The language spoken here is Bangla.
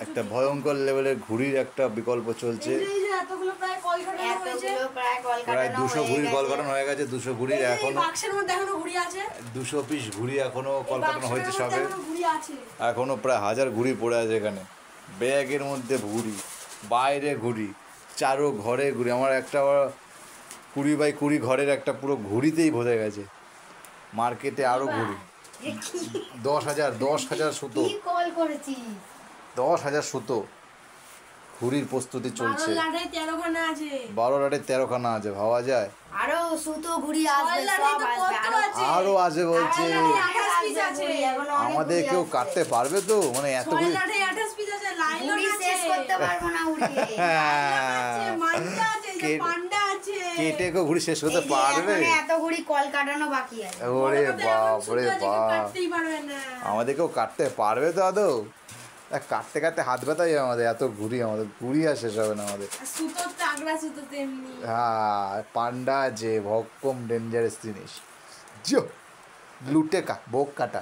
একটা ভয়ঙ্কর লেভেলের ঘুড়ির একটা বিকল্প চলছে। প্রায় 200 ঘুড়ির কল কাটানো হয়ে গেছে। 200 ঘুড়ির এখনো 200 পিস ঘুড়ি এখনো কল কাটানো হয়েছে সবে। এখনো প্রায় 1000 ঘুড়ি পড়ে আছে এখানে। ব্যাগের মধ্যে ঘুড়ি, বাইরে ঘুড়ি, চারো ঘরে ঘুড়ি। আমার একটা 20x20 ঘরের একটা পুরো ঘুড়িতেই ভরে গেছে। মার্কেটে আরও ঘুড়ি। 10,000 সুতো, 10,000 সুতো ঘুড়ির প্রস্তুতি চলছে। 12 লাটে 13খানা আছে, ভাবা যায়। আরো সুতো ঘুড়ি আসবে, আরো আছে বলছে। আমাদের কেউ কাটতে পারবে তো? মানে এত ঘুড়ি কেটে কেউ ঘুড়ি শেষ করতে পারবে? এত ঘুড়ি কল কাটানো বাকি আছে। ওরে বাপ রে বাপ, আমাদের কেউ কাটতে পারবে তো আদৌ? কাটতে কাটতে হাত ব্যথাই আমাদের, এত ঘুড়ি। আমাদের ঘুড়ি আর শেষ হবে না আমাদের। হ্যাঁ, পান্ডা যে ভক্কম ডেঞ্জারাস জিনিস, লুটে বোক কাটা।